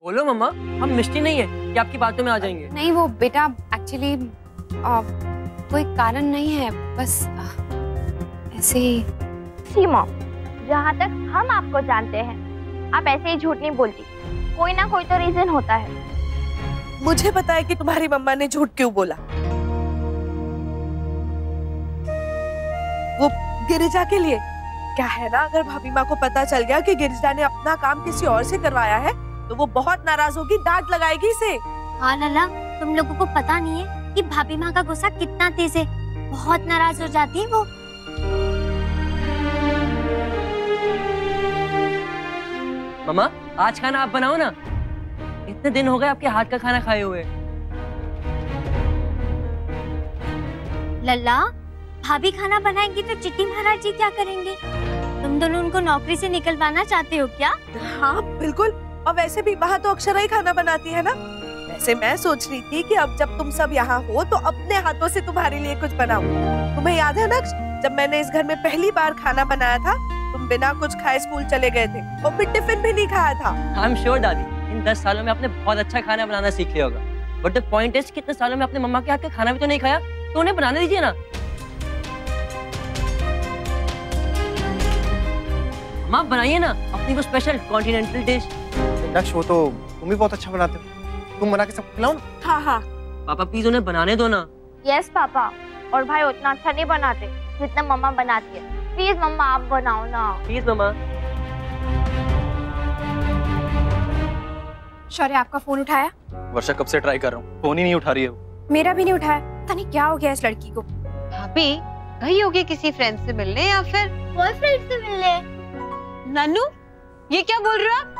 बोलो मम्मा, हम मिस्टी नहीं है कि आपकी बातों में आ जाएंगे। नहीं वो बेटा एक्चुअली कोई कारण नहीं है, बस ऐसे ही। सीमा, जहाँ तक हम आपको जानते हैं आप ऐसे ही झूठ नहीं बोलती, कोई ना कोई तो रीजन होता है। मुझे पता है कि तुम्हारी मम्मा ने झूठ क्यों बोला। वो गिरिजा के लिए क्या है ना, अगर भाभी माँ को पता चल गया कि गिरिजा ने अपना काम किसी और से करवाया है तो वो बहुत नाराज होगी, डांट लगाएगी इसे। हाँ लला, तुम लोगों को पता नहीं है कि भाभी माँ का गुस्सा कितना तेज है, बहुत नाराज हो जाती है वो। मम्मा, आज खाना आप बनाओ ना, इतने दिन हो गए आपके हाथ का खाना खाए हुए। लल्ला, भाभी खाना बनाएंगी तो चिट्टी महाराज जी क्या करेंगे? तुम दोनों उनको नौकरी से निकलवाना चाहते हो क्या? हाँ बिल्कुल, और वैसे भी वहाँ तो अक्षरा ही खाना बनाती है ना। वैसे मैं सोच रही थी कि अब जब तुम सब यहाँ हो तो अपने हाथों से तुम्हारे लिए कुछ बनाऊं। तुम्हें याद है ना, जब मैंने इस घर में पहली बार खाना बनाया था तुम बिना कुछ खाए स्कूल चले गए थे और फिर टिफिन भी नहीं खाया था। आई एम श्योर दादी, इन 10 सालों में आपने बहुत अच्छा खाना बनाना सीख लिया होगा। बट द पॉइंट इज, कितने सालों में आपने मम्मा के हाथ का खाना भी तो नहीं खाया, तो उन्हें बनाने दीजिए ना। माँ बनाइए ना अपनी वो स्पेशल कॉन्टिनेंटल डिश। नक्श, वो तो तुम भी बहुत अच्छा बनाते हो, तुम बना के सबको खिलाओ ना। हाँ हाँ पापा प्लीज उन्हें बनाने दो ना। यस पापा, और भाई उतना अच्छा नहीं बनाते जितना मम्मा बनाती है। प्लीज मम्मा आप बनाओ ना। प्लीज मम्मा। शौर्य आपका फोन उठाया? वर्षा कब से ट्राई कर रहा हूँ, फोन ही नहीं उठा रही है वो। मेरा भी नहीं उठाया, पता नहीं क्या हो गया इस लड़की को। भाभी गई होगी किसी फ्रेंड से मिलने या फिर बॉयफ्रेंड से मिलने। नन्नू, ये क्या बोल रहे हो आप?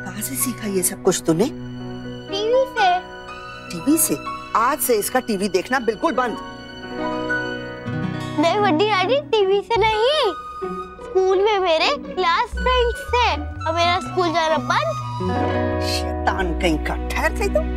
कहाँ से सीखा ये सब कुछ तूने? टीवी से। टीवी से? आज से इसका टीवी देखना बिल्कुल बंद। नहीं बड्डी दादी, टीवी से नहीं, स्कूल में मेरे क्लास फ्रेंड्स से, और मेरा स्कूल जाना बंद। शैतान कहीं का, ठहर सही तो।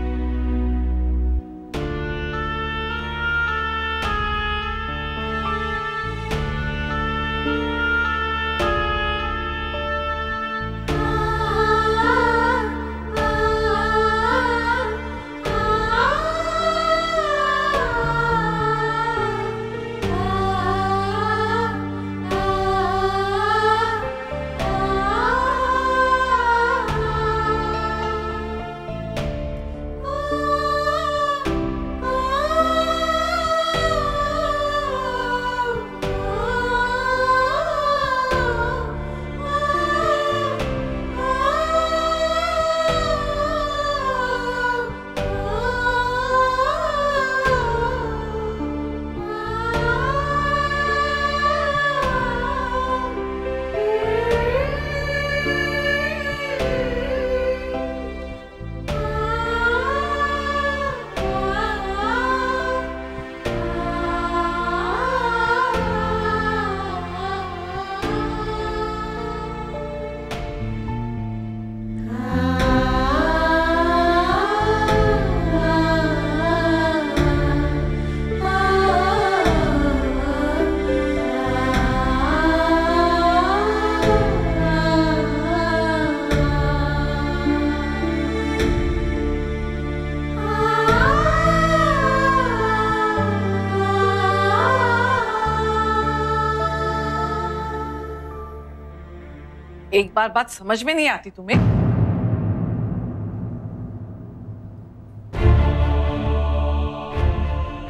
एक बार बात समझ में नहीं आती तुम्हें?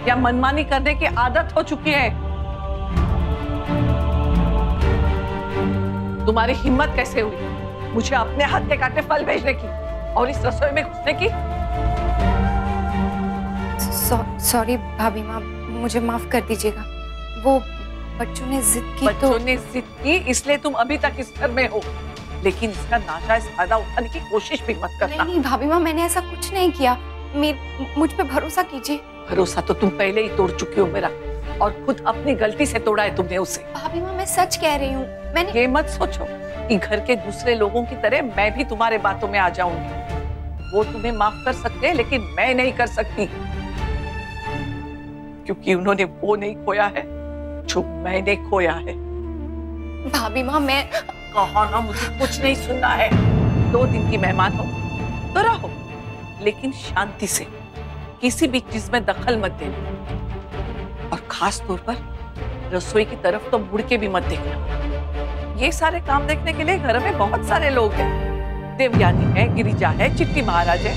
या मनमानी करने की आदत हो चुकी है? तुम्हारी हिम्मत कैसे हुई मुझे अपने हाथ के काटे फल भेजने की और इस रसोई में घुसने की? सॉरी भाभी माँ, मुझे माफ कर दीजिएगा। वो बच्चों ने जिद की। बच्चों ने जिद की इसलिए तुम अभी तक इस घर में हो, लेकिन इसका नाजायज फायदा उठाने की कोशिश भी मत करना। नहीं भाभी माँ, मैंने ऐसा कुछ नहीं किया, मुझ पे भरोसा कीजिए। भरोसा तो तुम पहले ही तोड़ चुकी हो मेरा, और खुद अपनी गलती से तोड़ा है तुमने उसे। भाभी माँ मैं सच कह रही हूँ। मैंने ये मत सोचो कि घर के दूसरे लोगों की तरह मैं भी तुम्हारे बातों में आ जाऊंगी। वो तुम्हें माफ कर सकते हैं लेकिन मैं नहीं कर सकती, क्योंकि उन्होंने वो नहीं खोया है जो मैंने खोया है। भाभी माँ मैं कहा ना, मुझे कुछ नहीं सुनना है। 2 दिन की मेहमान हो तो रहो। लेकिन शांति से, किसी भी चीज में दखल मत देना और खास तौर पर रसोई की तरफ तो मुड़ के भी मत देखना। ये सारे काम देखने के लिए घर में बहुत सारे लोग हैं। देवयानी है, गिरिजा है, चिट्टी महाराज है।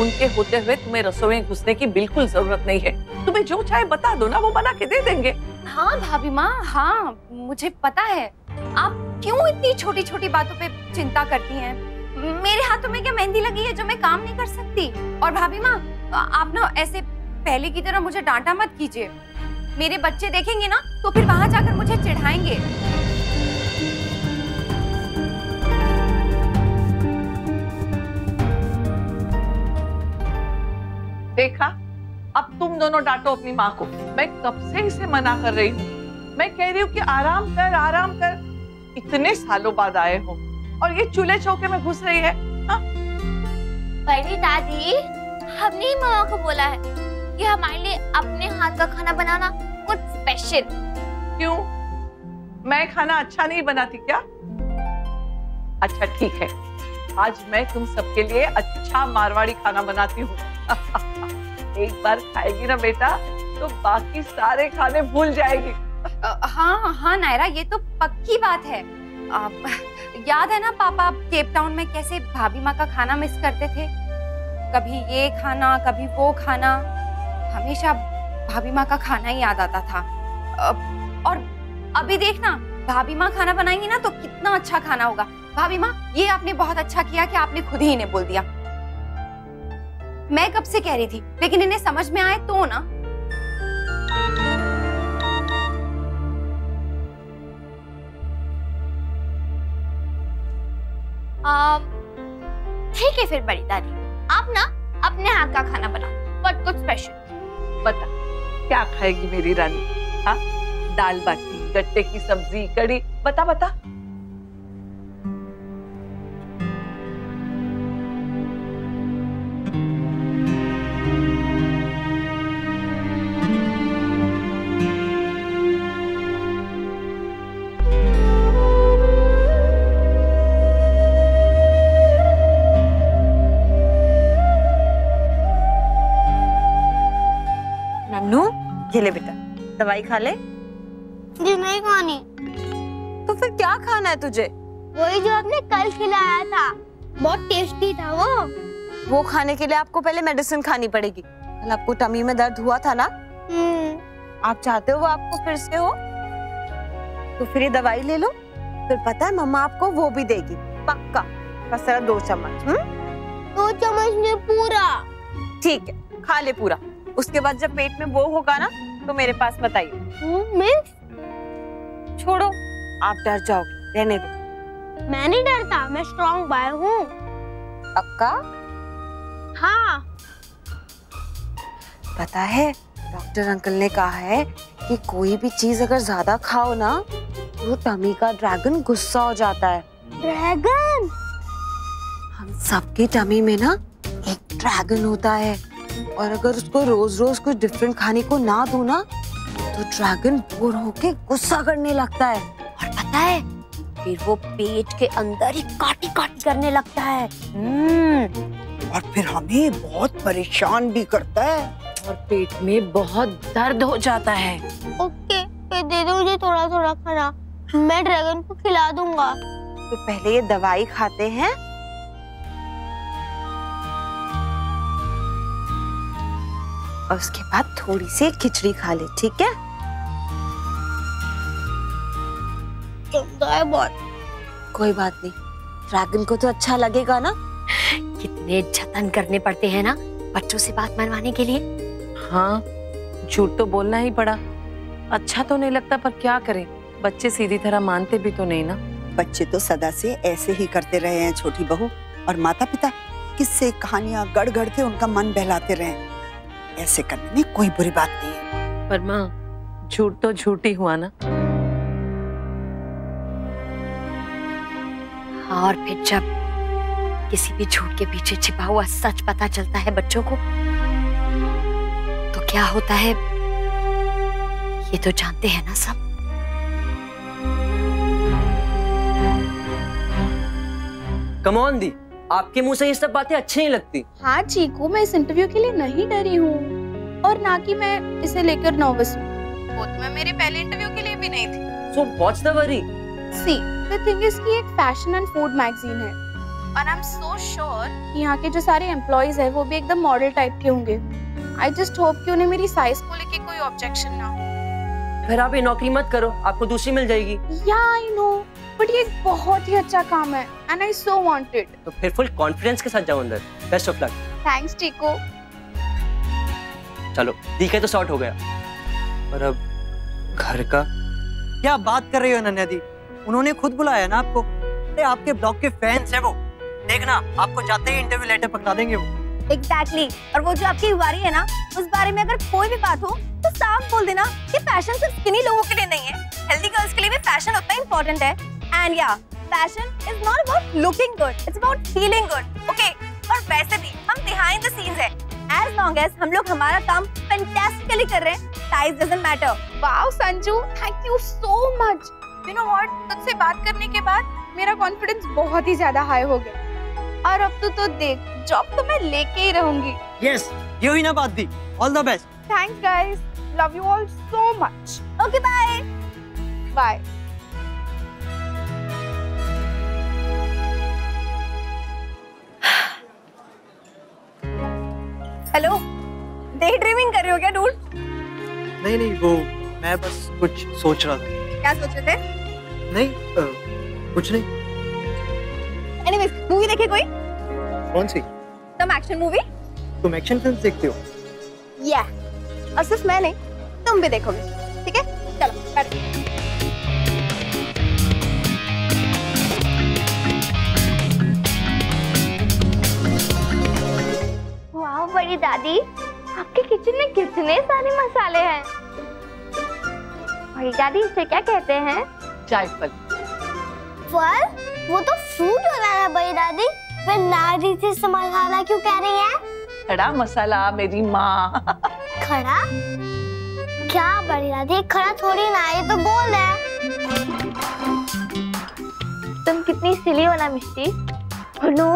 उनके होते हुए तुम्हें रसोई में घुसने की बिल्कुल जरूरत नहीं है। तुम्हें जो चाहे बता दो ना, वो बना के दे देंगे। हाँ भाभी माँ, हाँ मुझे पता है। आप क्यों इतनी छोटी छोटी बातों पे चिंता करती हैं? मेरे हाथों में क्या मेहंदी लगी है जो मैं काम नहीं कर सकती? और भाभी माँ, आप ना ऐसे पहले की तरह मुझे डांटा मत कीजिए। मेरे बच्चे देखेंगे ना तो फिर वहां जाकर मुझे चिढ़ाएंगे। देखा, अब तुम दोनों डांटो अपनी माँ को। मैं कब से इसे मना कर रही हूँ। मैं कह रही हूँ कि आराम कर, आराम कर। इतने सालों बाद आए हो और ये चूल्हे चौके में घुस रही है। हाँ? बड़ी दादी, हमने मामा को बोला है कि हमारे लिए अपने हाथ का खाना बनाना कुछ स्पेशल। क्यों? मैं खाना अच्छा नहीं बनाती क्या? अच्छा ठीक है, आज मैं तुम सबके लिए अच्छा मारवाड़ी खाना बनाती हूँ। एक बार खाएगी ना बेटा तो बाकी सारे खाने भूल जाएगी। हाँ हाँ नायरा, ये तो पक्की बात है। याद है ना पापा केप टाउन में कैसे भाभी माँ का खाना मिस करते थे? कभी ये खाना, कभी वो खाना, हमेशा भाभी माँ का खाना ही याद आता था। और अभी देखना, भाभी माँ खाना बनाएंगी ना तो कितना अच्छा खाना होगा। भाभी माँ, ये आपने बहुत अच्छा किया कि आपने खुद ही इन्हें बोल दिया। मैं कब से कह रही थी, लेकिन इन्हें समझ में आए तो ना। ठीक है फिर बड़ी दादी, आप ना अपने हाथ का खाना बनाओ, बट कुछ स्पेशल। बता क्या खाएगी मेरी रानी? हाँ, दाल बाटी, गट्टे की सब्जी, कड़ी, बता बता। ये ले बेटा, दवाई खा ले। जी नहीं खानी। तो फिर क्या खाना है तुझे? वही जो आपने कल खिलाया था, बहुत टेस्टी था वो खाने के लिए आपको पहले मेडिसिन खानी पड़ेगी। कल आपको टमी में दर्द हुआ था ना? आप चाहते हो वो आपको फिर से हो? तो फिर ये दवाई ले लो, फिर पता है मम्मा आपको वो भी देगी पक्का। बस जरा 2 चम्मच। 2 चम्मच नहीं, पूरा। ठीक है, खा ले पूरा। उसके बाद जब पेट में वो होगा ना तो मेरे पास बताइए। छोड़ो, आप डर जाओगे, रहने दो। मैं नहीं डरता, मैं स्ट्रॉन्ग बॉय हूँ। पक्का? हाँ। पता है, डॉक्टर अंकल ने कहा है कि कोई भी चीज अगर ज्यादा खाओ ना तो टमी का ड्रैगन गुस्सा हो जाता है। ड्रैगन? हम सबके टमी में ना एक ड्रैगन होता है, और अगर उसको रोज रोज कुछ डिफरेंट खाने को ना दो ना तो ड्रैगन बोर होके गुस्सा करने लगता है। और पता है, फिर वो पेट के अंदर ही काटी काटी करने लगता है। और फिर हमें बहुत परेशान भी करता है और पेट में बहुत दर्द हो जाता है। ओके, फिर दे दो मुझे थोड़ा थोड़ा खाना, मैं ड्रैगन को खिला दूंगा। तो पहले ये दवाई खाते हैं, और उसके बाद थोड़ी सी खिचड़ी खा ले, ठीक है? बहुत। कोई बात नहीं, ड्रैगन को तो अच्छा लगेगा ना। कितने जतन करने पड़ते हैं ना बच्चों से बात मनवाने के लिए। हाँ, झूठ तो बोलना ही पड़ा। अच्छा तो नहीं लगता, पर क्या करें, बच्चे सीधी तरह मानते भी तो नहीं ना। बच्चे तो सदा से ऐसे ही करते रहे हैं छोटी बहू, और माता पिता किस्से कहानियां गढ़ गढ़ के उनका मन बहलाते रहे। ऐसे करने में कोई बुरी बात नहीं है। पर माँ, झूठ तो झूठ ही हुआ ना। हाँ, और फिर जब किसी भी झूठ के पीछे छिपा हुआ सच पता चलता है बच्चों को, तो क्या होता है ये तो जानते हैं ना सब। कम ऑन दी, आपके मुंह से ये सब बातें अच्छी नहीं लगती। हाँ चीकू, मैं इस इंटरव्यू के लिए नहीं डरी हूँ और ना कि मैं इसे लेकर नर्वस हूँ। वो तो मैं मेरे पहले इंटरव्यू के लिए भी नहीं थी। So what's the worry? See, the thing is कि एक फैशन एंड फूड मैगजीन है और आई एम सो श्योर कि यहाँ के जो सारे एम्प्लॉइज हैं वो भी एकदम मॉडल टाइप के होंगे। आई जस्ट होप कि उन्हें मेरी साइज को लेके कोई ऑब्जेक्शन ना हो। फिर आप ये नौकरी मत करो, आपको दूसरी मिल जाएगी। या आई नो, बट ये एक बहुत ही अच्छा काम है and I so want it. तो फिर फुल कॉन्फिडेंस के साथ जाओ अंदर। Best of luck. थैंक्स टीको। चलो ठीक है, तो सॉर्ट हो गया। और अब घर का क्या बात कर रही हो नन्या दी? उन्होंने खुद बुलाया ना आपको। अरे आपके ब्लॉग के फैंस हैं वो। देखना आपको जाते ही इंटरव्यू लेटर पकड़ा देंगे वो। एग्जैक्टली। और वो जो आपकी बारी है ना, उस बारे में अगर कोई भी बात हो तो साफ बोल देना कि फैशन सिर्फ स्किनी लोगों के लिए नहीं है, हेल्दी गर्ल्स के लिए भी फैशन उतना इम्पोर्टेंट है। एंड या fashion is not about looking good, it's about feeling good. Okay, और वैसे भी हम बिहाइंड द सीन्स है। एज लॉन्ग एज हम लोग हमारा काम फैंटास्टिकली कर रहे हैं, size doesn't matter. Wow Sanju, thank you so much. You know what, तुझसे बात करने के बाद मेरा कॉन्फिडेंस बहुत ही ज्यादा हाई हो गया और अब तो देख, जॉब तो मैं लेके ही रहूंगी। यस, ये हुई ना बात दी। All the best. Thanks guys, love you all so much. Okay bye. Bye. Hello, daydreaming कर रहे हो क्या डूड? नहीं नहीं, वो मैं बस कुछ सोच रहा था। क्या सोच रहे थे? नहीं कुछ नहीं। एनीवेज, मूवी देखे कोई? कौन सी? तुम एक्शन मूवी? तुम एक्शन फिल्म देखते हो? या, और सिर्फ मैं नहीं, तुम भी देखोगे। ठीक है, चलो बैठो। वाह बड़ी दादी, आपके किचन में कितने सारे मसाले हैं। बड़ी दादी, इसे क्या कहते हैं? जायफल। फल? वो तो फ्रूट हो रहा है बड़ी दादी। फिर नारी से मसाला क्यों कह रही हैं? खड़ा मसाला मेरी माँ। खड़ा? क्या बड़ी दादी, खड़ा थोड़ी ना, ये तो बोल है। तुम कितनी सिली हो ना मिष्टी। नो?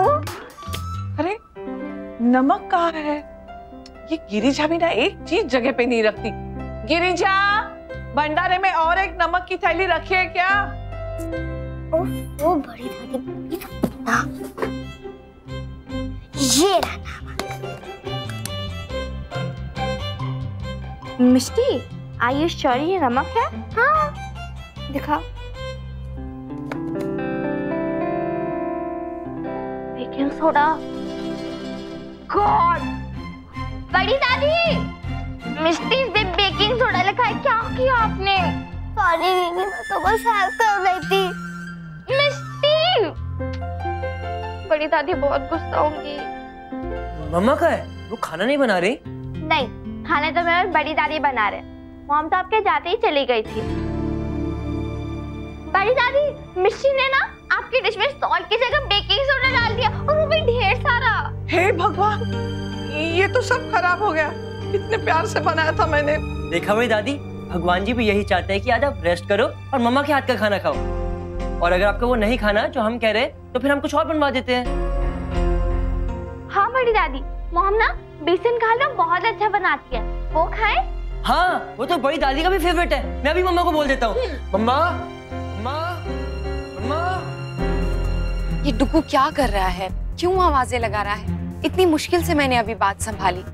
अरे नमक कहाँ है? ये गिरिजा भी ना एक चीज जगह पे नहीं रखती। गिरिजा, भंडारे में और एक नमक की थैली रखी है क्या? वो बड़ी दादी, ये रहा मिष्टी। आर यू श्योर ये नमक है? हाँ, दिखा। Baking soda. गॉड, बड़ी दादी, मिष्टी पे बेकिंग सोडा लिखा है। क्या किया आपने? सॉरी दीदी, मैं तो बस हेल्प कर रही थी। मिष्टी, बड़ी दादी बहुत गुस्सा होंगी। मम्मा का है, वो खाना नहीं बना रही? नहीं, खाना तो मेरे बड़ी दादी बना रहे। मॉम तो आपके जाते ही चली गई थी। बड़ी दादी, मिष्टी ने ना आपकी डिश में सॉल्ट की जगह बेकिंग सोडा डाल दिया, और वो भी ढेर सारा। हे भगवान, ये तो सब खराब हो गया। कितने प्यार से बनाया था मैंने। देखा बड़ी दादी, भगवान जी भी यही चाहते हैं कि आज आप रेस्ट करो और मम्मा के हाथ का खाना खाओ। और अगर आपको वो नहीं खाना जो हम कह रहे हैं, तो फिर हम कुछ और बनवा देते हैं। हाँ बड़ी दादी, मॉम ना बेसन का हलवा बहुत अच्छा बनाती है, वो खाएं? हाँ, वो तो बड़ी दादी का भी फेवरेट है। मैं अभी मम्मा को बोल देता हूँ। मम्मा, मम्मा, मम्मा। ये डुगू क्या कर रहा है? क्यों आवाजें लगा रहा है? इतनी मुश्किल से मैंने अभी बात संभाली,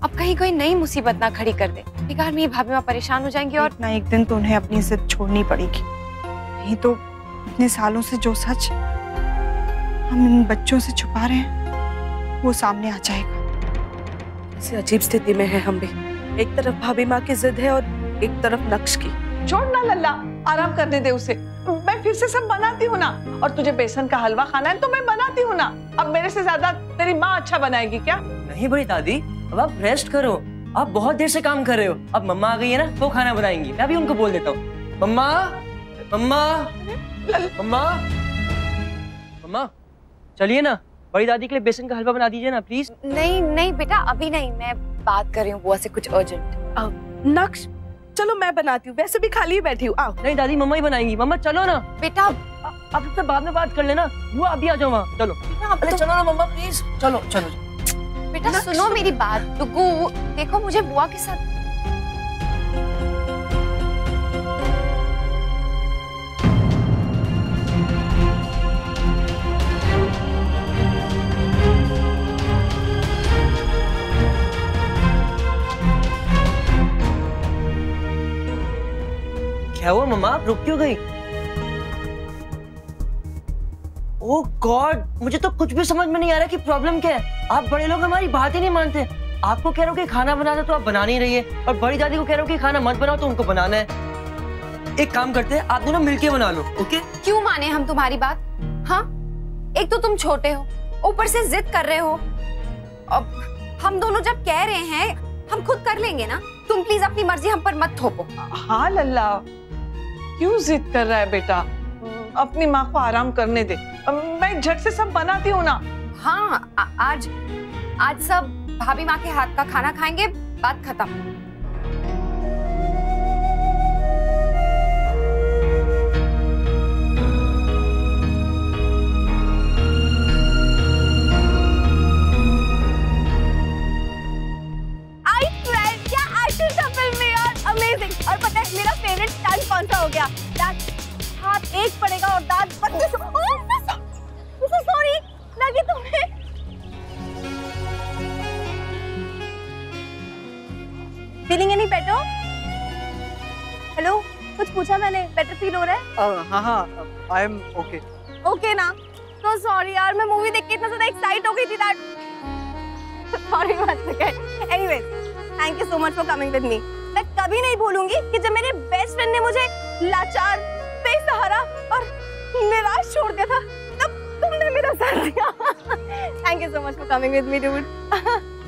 अब कहीं कोई नई मुसीबत ना खड़ी कर दे। बेकार में भाभी माँ परेशान हो जाएंगी और ना एक दिन तो उन्हें अपनी इज्जत छोड़नी पड़ेगी। नहीं तो इतने सालों से जो सच हम इन बच्चों से छुपा रहे हैं वो सामने आ जाएगा। ऐसी अजीब स्थिति में है हम भी। एक तरफ भाभी माँ की जिद है और एक तरफ नक्श की। छोड़ ना लल्ला, आराम करने दे उसे। मैं फिर से सब बनाती हूँ ना, और तुझे बेसन का हलवा खाना है तो मैं बनाती हूँ ना। अब मेरे से ज्यादा तेरी माँ अच्छा बनाएगी क्या? नहीं बड़ी दादी, अब आप रेस्ट करो। आप बहुत देर से काम कर रहे हो। अब मम्मा आ गई है ना, वो खाना बनाएंगी। मैं भी उनको बोल देता हूँ। मम्मा, मम्मा, मम्मा, मम्मा, चलिए ना, बड़ी दादी के लिए बेसन का हलवा बना दीजिए ना प्लीज। नहीं नहीं बेटा, अभी नहीं, मैं बात कर रही हूँ बुआ से कुछ अर्जेंट। नक्श, चलो मैं बनाती हूँ, वैसे भी खाली ही बैठी हूँ। आओ। नहीं दादी, मम्मा ही बनाएंगी। मम्मा चलो ना। बेटा आप सबसे बाद में बात कर लेना। वो अभी आ जाओ वहाँ। चलो अरे चलो ना मम्मा प्लीज, चलो चलो। बेटा सुनो मेरी बात, डुगू देखो मुझे बुआ के साथ क्या हुआ मम्मा, आप रुक क्यों गई? ओह गॉड, मुझे तो कुछ भी समझ में नहीं आ रहा कि प्रॉब्लम क्या है। आप बड़े लोग हमारी बात ही नहीं मानते। आपको कह रहा हूँ कि खाना बनाना तो आप बना नहीं रही है, और बड़ी दादी को कह रहा हूँ कि खाना मत बनाओ तो उनको बनाना है। एक काम करते हैं, आप दोनों मिलके बना लो। ओके? क्यों माने हम तुम्हारी बात? हाँ, एक तो तुम छोटे हो, ऊपर से जिद कर रहे हो। अब हम दोनों जब कह रहे हैं हम खुद कर लेंगे ना, तुम प्लीज अपनी मर्जी हम पर मत थोपो। हाँ लल्ला, क्यों जिद कर रहा है बेटा? अपनी माँ को आराम करने दे, मैं झट से सब बनाती हूँ ना। हाँ, आज सब भाभी माँ के हाथ का खाना खाएंगे, बात खत्म। और पता है मेरा फेवरेट स्टंट कौन सा हो गया? हाथ एक पड़ेगा और दांत 32। सॉरी लगी तुम्हें। Feeling any better? हेलो, कुछ पूछा मैंने, बेटर फील हो रहा है? हाँ, आई एम ओके। ओके ना? तो सॉरी यार, मैं मूवी देख के इतना ज्यादा एक्साइट हो गई थी दैट सॉरी मत कह। Anyways, thank you so much for coming with me. मैं कभी नहीं भूलूंगी कि जब मेरे बेस्ट फ्रेंड ने मुझे लाचार, बेसहारा और निराश छोड़ दिया था, तब तुमने मेरा साथ दिया। Thank you so much for coming with me dude.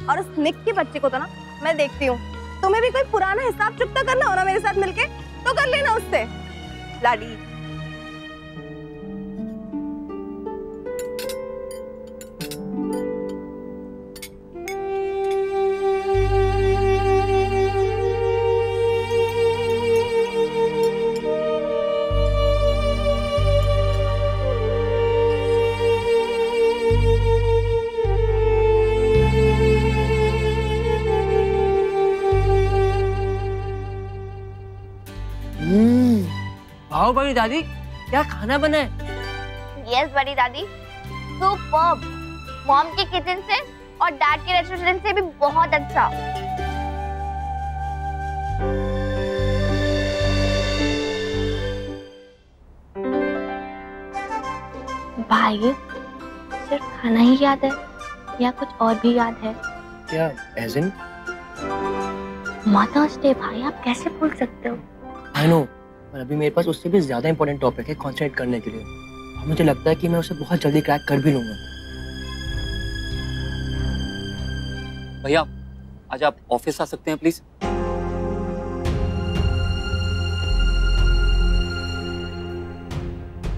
और उस निक के बच्चे को तो ना मैं देखती हूँ, तुम्हें भी कोई पुराना हिसाब चुकता करना हो ना मेरे साथ मिलके, तो कर लेना उससे। लाडी आओ बड़ी दादी, क्या खाना बना है? यस बड़ी दादी, सुपर्ब। मॉम के किचन से और डैड के रेस्टोरेंट से भी बहुत अच्छा। भाई, सिर्फ खाना ही याद है या कुछ और भी याद है? क्या एज इन? मदर्स डे भाई, आप कैसे भूल सकते हो? आई नो, पर अभी मेरे पास उससे भी ज्यादा इंपॉर्टेंट टॉपिक है कंसंट्रेट करने के लिए, और मुझे लगता है कि मैं उसे बहुत जल्दी क्रैक कर भी लूंगा। भैया, आज आप ऑफिस आ सकते हैं प्लीज?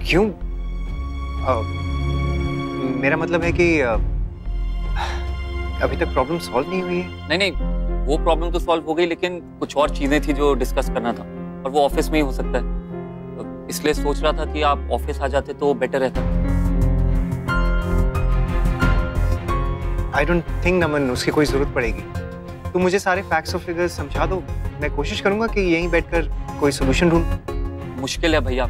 क्यों? मेरा मतलब है कि अभी तक प्रॉब्लम सॉल्व नहीं हुई है। नहीं, वो प्रॉब्लम तो सॉल्व हो गई, लेकिन कुछ और चीजें थी जो डिस्कस करना था, और वो ऑफिस में ही हो सकता है। इसलिए सोच रहा था कि आप ऑफिस आ जाते तो बेटर रहता। आई डोंट थिंक नमन उसकी कोई जरूरत पड़ेगी। तुम मुझे सारे फैक्ट्स और फिगर्स समझा दो, मैं कोशिश करूंगा कि यहीं बैठकर कोई सोल्यूशन ढूंढूं। मुश्किल है भैया,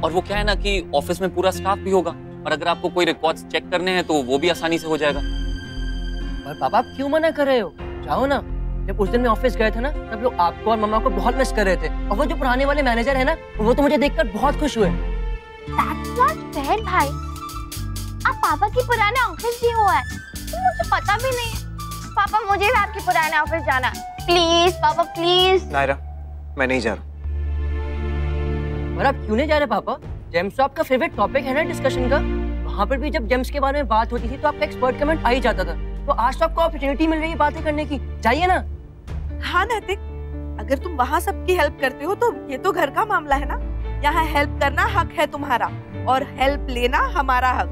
और वो क्या है ना कि ऑफिस में पूरा स्टाफ भी होगा, और अगर आपको कोई रिकॉर्ड्स चेक करने हैं तो वो भी आसानी से हो जाएगा। और पापा, आप क्यों मना कर रहे हो? जाओ ना। जब उस दिन मैं ऑफिस गए थे ना, तब लोग आपको और मम्मा को बहुत मिस कर रहे थे, और वो जो पुराने वाले मैनेजर है ना, वो तो मुझे देखकर बहुत खुश हुए। That's not fair भाई, आप पापा की पुराने ऑफिस भी हुआ है, तो मुझे पता भी नहीं है। पापा, मुझे भी आपके पुराने ऑफिस जाना है, प्लीज पापा प्लीज। नायरा, मैं नहीं जा रहा। और आप क्यों नहीं जा रहे पापा? जेम्स तो आपका फेवरेट टॉपिक है ना डिस्कशन का। वहाँ पर भी जब जेम्स के बारे में बात होती थी तो आपका एक्सपर्ट कमेंट आ ही जाता था। तो आज तो आपको अपॉर्चुनिटी मिल रही है बातें करने की, जाइए ना। हाँ नैतिक, अगर तुम वहाँ सबकी हेल्प करते हो तो ये तो घर का मामला है ना। यहाँ हेल्प करना हक है तुम्हारा, और हेल्प लेना हमारा हक।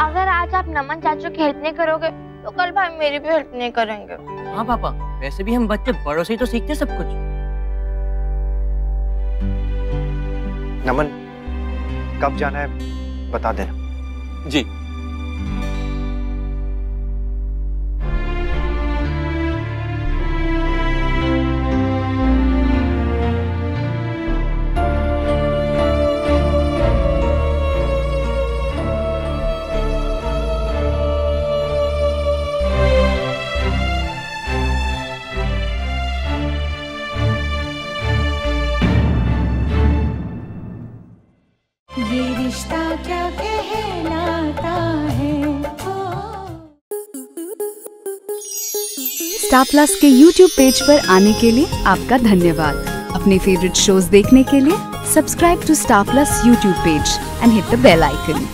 अगर आज आप नमन चाचू की हेल्प नहीं करोगे तो कल भाई मेरी भी हेल्प नहीं करेंगे। हाँ पापा, वैसे भी हम बच्चे बड़ों से ही तो सीखते सब कुछ। नमन, कब जाना है बता देना। जी। स्टार प्लस के YouTube पेज पर आने के लिए आपका धन्यवाद। अपने फेवरेट शोज देखने के लिए subscribe to Star Plus YouTube page and hit the bell icon.